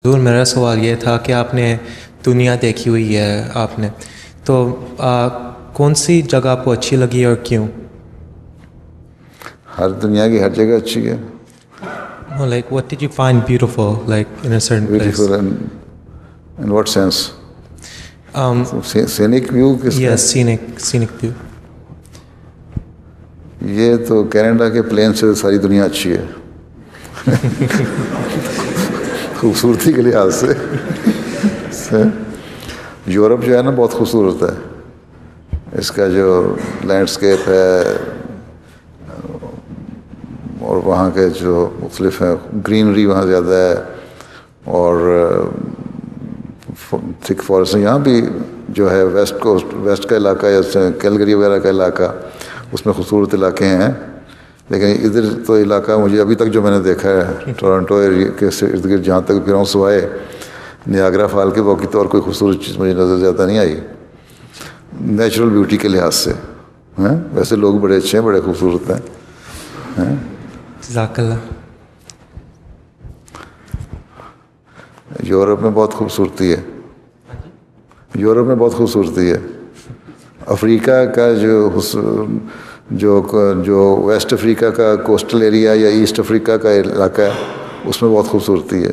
حضور میرا سوال یہ تھا کہ آپ نے دنیا دیکھی ہوئی ہے آپ نے، تو کون سی جگہ آپ کو اچھی لگی اور کیوں؟ ہر دنیا کی ہر جگہ اچھی ہے. Like what did you find beautiful like in a certain place? Beautiful in what sense? Scenic view کس کا؟ Yes, scenic view. یہ تو کینیڈا کے پلین سے ساری دنیا اچھی ہے خوبصورتی کے لحاظ سے. یورپ جو ہے نا بہت خوبصورت ہے، اس کا جو لینڈسکیپ ہے اور وہاں کے جو مختلف ہیں، گرینری وہاں زیادہ ہے اور تھک فارسٹ. یہاں بھی جو ہے ویسٹ کوسٹ، ویسٹ کا علاقہ یا کیلگری وغیرہ کا علاقہ، اس میں خوبصورت علاقے ہیں. لیکن ادھر تو علاقہ مجھے ابھی تک جو میں نے دیکھا ہے ٹورنٹو کے ارد گرد جہاں تک پھر ہوں سوائے نیاگرا فال کے، باقی تو اور کوئی خوبصورت چیز مجھے نظر زیادہ نہیں آئی نیچرل بیوٹی کے لحاظ سے. ویسے لوگ بڑے اچھے ہیں، بڑے خوبصورت ہیں. جزاک اللہ. یورپ میں بہت خوبصورتی ہے، یورپ میں بہت خوبصورتی ہے. افریقہ کا جو ویسٹ افریقہ کا کوسٹل ایریا یا ایسٹ افریقہ کا علاقہ ہے، اس میں بہت خوبصورتی ہے.